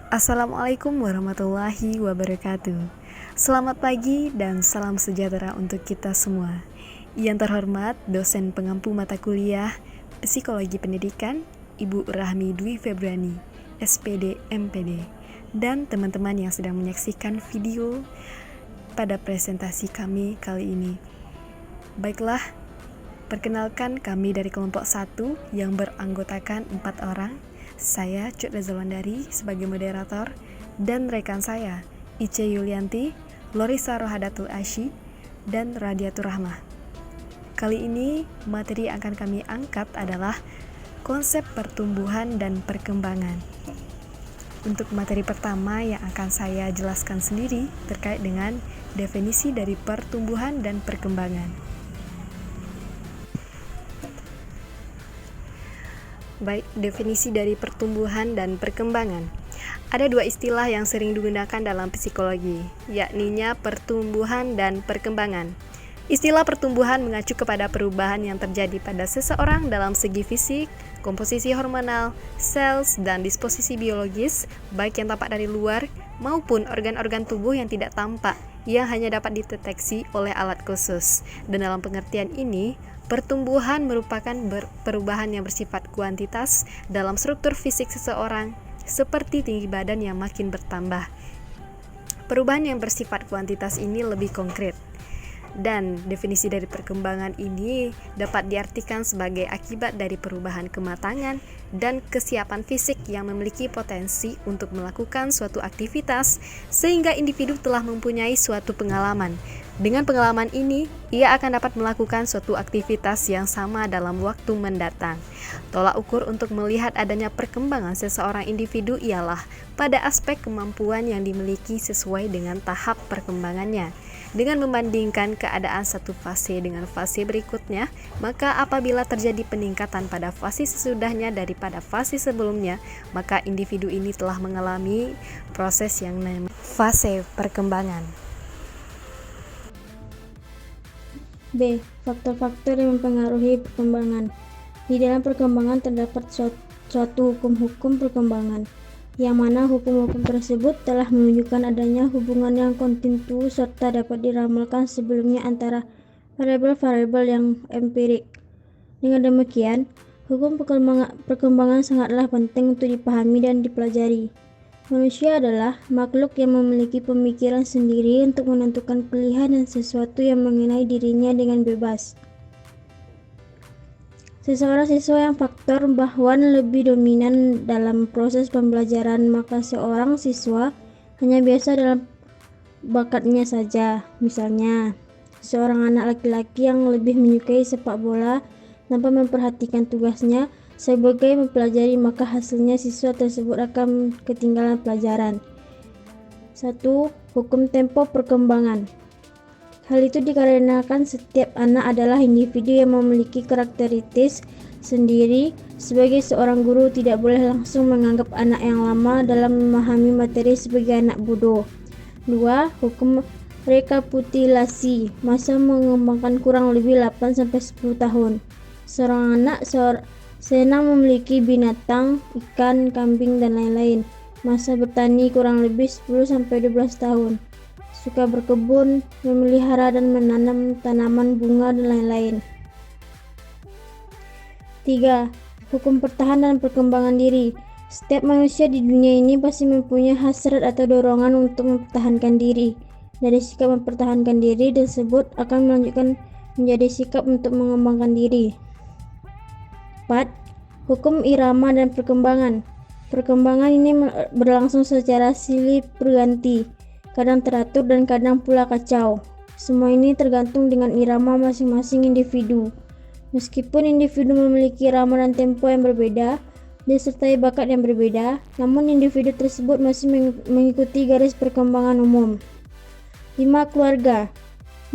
Assalamualaikum warahmatullahi wabarakatuh. Selamat pagi dan salam sejahtera untuk kita semua. Yang terhormat dosen pengampu mata kuliah Psikologi Pendidikan Ibu Rahmi Dwi Febrani, SPD MPD, dan teman-teman yang sedang menyaksikan video pada presentasi kami kali ini. Baiklah, perkenalkan kami dari kelompok 1 yang beranggotakan 4 orang. Saya Cut Rezalwandari sebagai moderator dan rekan saya Ice Yulianti, Lorisa Rohadatul Asyi, dan Radiatur Rahmah. Kali ini materi yang akan kami angkat adalah konsep pertumbuhan dan perkembangan. Untuk materi pertama yang akan saya jelaskan sendiri terkait dengan definisi dari pertumbuhan dan perkembangan. Baik, definisi dari pertumbuhan dan perkembangan. Ada dua istilah yang sering digunakan dalam psikologi, yakninya pertumbuhan dan perkembangan. Istilah pertumbuhan mengacu kepada perubahan yang terjadi pada seseorang dalam segi fisik, komposisi hormonal, sel, dan disposisi biologis, baik yang tampak dari luar maupun organ-organ tubuh yang tidak tampak, yang hanya dapat dideteksi oleh alat khusus. Dan dalam pengertian ini, pertumbuhan merupakan perubahan yang bersifat kuantitas dalam struktur fisik seseorang, seperti tinggi badan yang makin bertambah. Perubahan yang bersifat kuantitas ini lebih konkret. Dan definisi dari perkembangan ini dapat diartikan sebagai akibat dari perubahan kematangan dan kesiapan fisik yang memiliki potensi untuk melakukan suatu aktivitas sehingga individu telah mempunyai suatu pengalaman. Dengan pengalaman ini, ia akan dapat melakukan suatu aktivitas yang sama dalam waktu mendatang. Tolak ukur untuk melihat adanya perkembangan seseorang individu ialah pada aspek kemampuan yang dimiliki sesuai dengan tahap perkembangannya. Dengan membandingkan keadaan satu fase dengan fase berikutnya, maka apabila terjadi peningkatan pada fase sesudahnya daripada fase sebelumnya, maka individu ini telah mengalami proses yang namanya fase perkembangan. B. Faktor-faktor yang mempengaruhi perkembangan. Di dalam perkembangan terdapat suatu hukum-hukum perkembangan, yang mana hukum-hukum tersebut telah menunjukkan adanya hubungan yang kontinu serta dapat diramalkan sebelumnya antara variabel-variabel yang empirik. Dengan demikian, hukum perkembangan sangatlah penting untuk dipahami dan dipelajari. Manusia adalah makhluk yang memiliki pemikiran sendiri untuk menentukan pilihan dan sesuatu yang mengenai dirinya dengan bebas. Seseorang siswa yang faktor bahwan lebih dominan dalam proses pembelajaran, maka seorang siswa hanya biasa dalam bakatnya saja. Misalnya, seorang anak laki-laki yang lebih menyukai sepak bola tanpa memperhatikan tugasnya sebagai mempelajari, maka hasilnya siswa tersebut akan ketinggalan pelajaran. 1. Hukum tempo perkembangan. Hal itu dikarenakan setiap anak adalah individu yang memiliki karakteristik sendiri. Sebagai seorang guru tidak boleh langsung menganggap anak yang lama dalam memahami materi sebagai anak bodoh. 2. Hukum rekapitulasi. Masa mengembangkan kurang lebih 8-10 tahun. Seorang anak senang memiliki binatang, ikan, kambing, dan lain-lain. Masa bertani kurang lebih 10-12 tahun. Suka berkebun, memelihara dan menanam tanaman bunga dan lain-lain. 3. Hukum pertahanan dan perkembangan diri. Setiap manusia di dunia ini pasti mempunyai hasrat atau dorongan untuk mempertahankan diri. Dari sikap mempertahankan diri tersebut akan melanjutkan menjadi sikap untuk mengembangkan diri. 4. Hukum irama dan perkembangan. Perkembangan ini berlangsung secara silih berganti, kadang teratur dan kadang pula kacau. Semua ini tergantung dengan irama masing-masing individu. Meskipun individu memiliki irama dan tempo yang berbeda, disertai bakat yang berbeda, namun individu tersebut masih mengikuti garis perkembangan umum. 5. Keluarga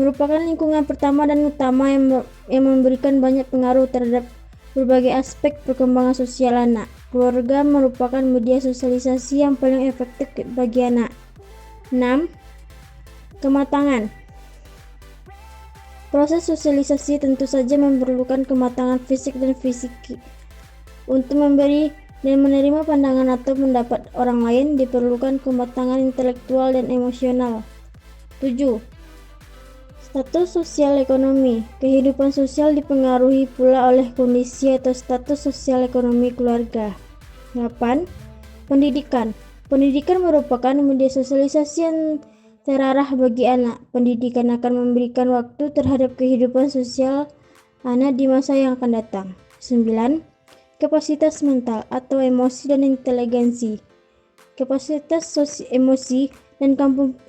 merupakan lingkungan pertama dan utama yang memberikan banyak pengaruh terhadap berbagai aspek perkembangan sosial anak. Keluarga merupakan media sosialisasi yang paling efektif bagi anak. 6. Kematangan. Proses sosialisasi tentu saja memerlukan kematangan fisik dan fisiki untuk memberi dan menerima pandangan atau pendapat orang lain diperlukan kematangan intelektual dan emosional. 7. Status sosial ekonomi. Kehidupan sosial dipengaruhi pula oleh kondisi atau status sosial ekonomi keluarga. 8. Pendidikan. Pendidikan merupakan media sosialisasi yang terarah bagi anak. Pendidikan akan memberikan waktu terhadap kehidupan sosial anak di masa yang akan datang. 9. Kapasitas mental atau emosi dan inteligensi. Kapasitas emosi dan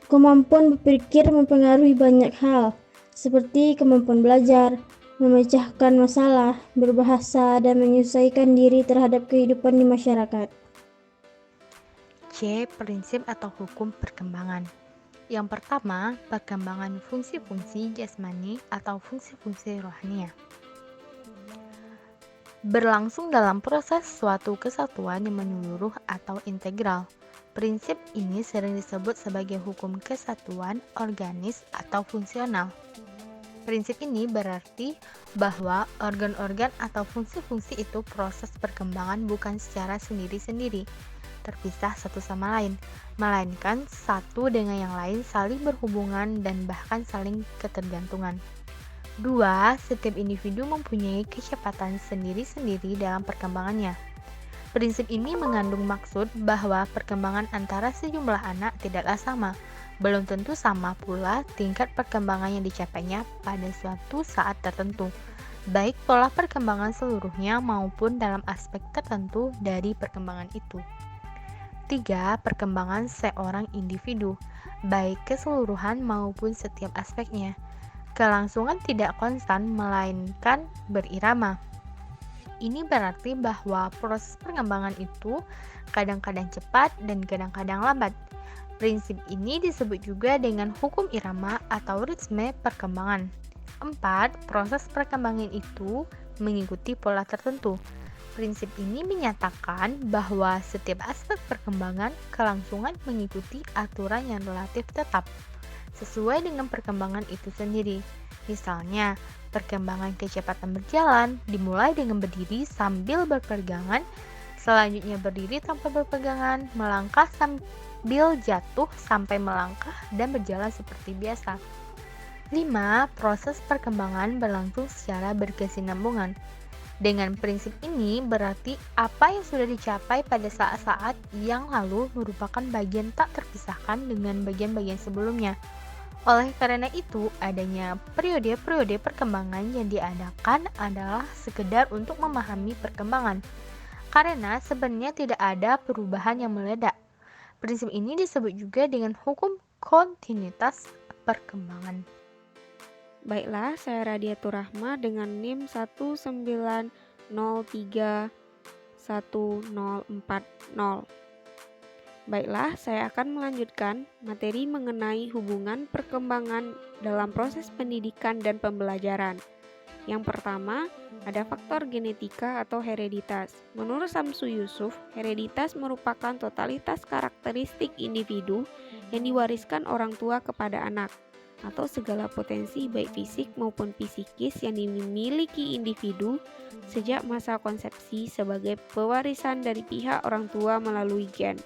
kemampuan berpikir mempengaruhi banyak hal, seperti kemampuan belajar, memecahkan masalah, berbahasa, dan menyesuaikan diri terhadap kehidupan di masyarakat. C. Prinsip atau hukum perkembangan. Yang pertama, perkembangan fungsi-fungsi jasmani atau fungsi-fungsi rohania. Berlangsung dalam proses suatu kesatuan yang menyeluruh atau integral. Prinsip ini sering disebut sebagai hukum kesatuan organis atau fungsional. Prinsip ini berarti bahwa organ-organ atau fungsi-fungsi itu proses perkembangan bukan secara sendiri-sendiri, terpisah satu sama lain, melainkan satu dengan yang lain saling berhubungan dan bahkan saling ketergantungan. 2. Setiap individu mempunyai kecepatan sendiri-sendiri dalam perkembangannya. Prinsip ini mengandung maksud bahwa perkembangan antara sejumlah anak tidaklah sama. Belum tentu sama pula tingkat perkembangan yang dicapainya pada suatu saat tertentu, baik pola perkembangan seluruhnya maupun dalam aspek tertentu dari perkembangan itu. 3. Perkembangan seorang individu, baik keseluruhan maupun setiap aspeknya. Kelangsungan tidak konstan melainkan berirama. Ini berarti bahwa proses perkembangan itu kadang-kadang cepat dan kadang-kadang lambat. Prinsip ini disebut juga dengan hukum irama atau ritme perkembangan. 4. Proses perkembangan itu mengikuti pola tertentu. Prinsip ini menyatakan bahwa setiap aspek perkembangan kelangsungan mengikuti aturan yang relatif tetap, sesuai dengan perkembangan itu sendiri. Misalnya, perkembangan kecepatan berjalan dimulai dengan berdiri sambil berpegangan, selanjutnya berdiri tanpa berpegangan, melangkah sambil jatuh sampai melangkah dan berjalan seperti biasa. 5. Proses perkembangan berlangsung secara berkesinambungan. Dengan prinsip ini berarti apa yang sudah dicapai pada saat-saat yang lalu merupakan bagian tak terpisahkan dengan bagian-bagian sebelumnya. Oleh karena itu, adanya periode-periode perkembangan yang diadakan adalah sekedar untuk memahami perkembangan, karena sebenarnya tidak ada perubahan yang meledak. Prinsip ini disebut juga dengan hukum kontinuitas perkembangan. Baiklah, saya Radiatur Rahma dengan NIM 1903140. Baiklah, saya akan melanjutkan materi mengenai hubungan perkembangan dalam proses pendidikan dan pembelajaran. Yang pertama, ada faktor genetika atau hereditas. Menurut Samsu Yusuf, hereditas merupakan totalitas karakteristik individu yang diwariskan orang tua kepada anak, atau segala potensi baik fisik maupun psikis yang dimiliki individu sejak masa konsepsi sebagai pewarisan dari pihak orang tua melalui gen.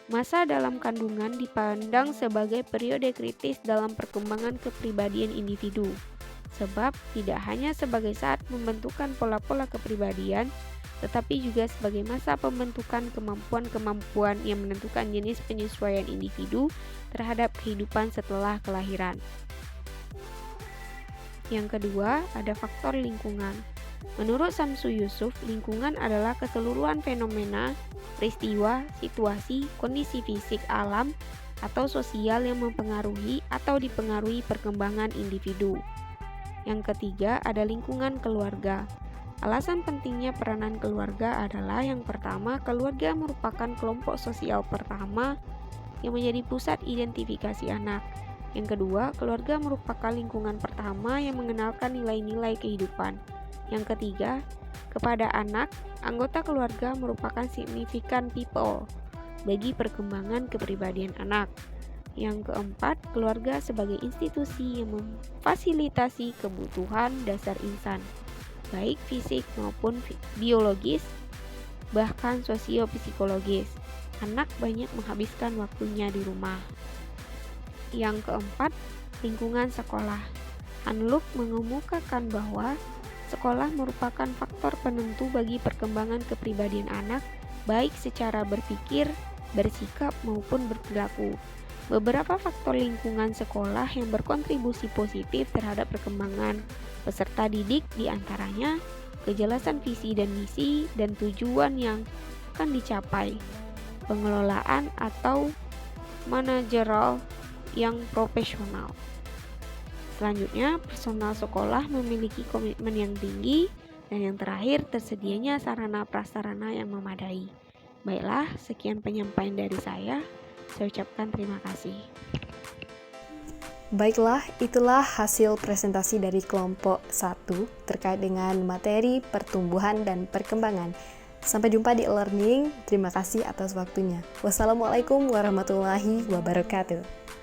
Masa dalam kandungan dipandang sebagai periode kritis dalam perkembangan kepribadian individu, sebab tidak hanya sebagai saat pembentukan pola-pola kepribadian, tetapi juga sebagai masa pembentukan kemampuan-kemampuan yang menentukan jenis penyesuaian individu terhadap kehidupan setelah kelahiran. Yang kedua, ada faktor lingkungan. Menurut Samsu Yusuf, lingkungan adalah keseluruhan fenomena, peristiwa, situasi, kondisi fisik alam, atau sosial yang mempengaruhi atau dipengaruhi perkembangan individu. Yang ketiga, ada lingkungan keluarga. Alasan pentingnya peranan keluarga adalah yang pertama, keluarga merupakan kelompok sosial pertama yang menjadi pusat identifikasi anak. Yang kedua, keluarga merupakan lingkungan pertama yang mengenalkan nilai-nilai kehidupan. Yang ketiga, kepada anak, anggota keluarga merupakan significant people bagi perkembangan kepribadian anak. Yang keempat, keluarga sebagai institusi yang memfasilitasi kebutuhan dasar insan, baik fisik maupun biologis, bahkan sosiopsikologis. Anak banyak menghabiskan waktunya di rumah. Yang keempat, lingkungan sekolah. Hanluk mengemukakan bahwa sekolah merupakan faktor penentu bagi perkembangan kepribadian anak, baik secara berpikir, bersikap, maupun berperilaku. Beberapa faktor lingkungan sekolah yang berkontribusi positif terhadap perkembangan peserta didik diantaranya kejelasan visi dan misi dan tujuan yang akan dicapai, pengelolaan atau manajerial yang profesional. Selanjutnya, personal sekolah memiliki komitmen yang tinggi, dan yang terakhir, tersedianya sarana prasarana yang memadai. Baiklah, sekian penyampaian dari saya. Saya ucapkan terima kasih. Baiklah, itulah hasil presentasi dari kelompok 1 terkait dengan materi pertumbuhan dan perkembangan. Sampai jumpa di e-learning. Terima kasih atas waktunya. Wassalamualaikum warahmatullahi wabarakatuh.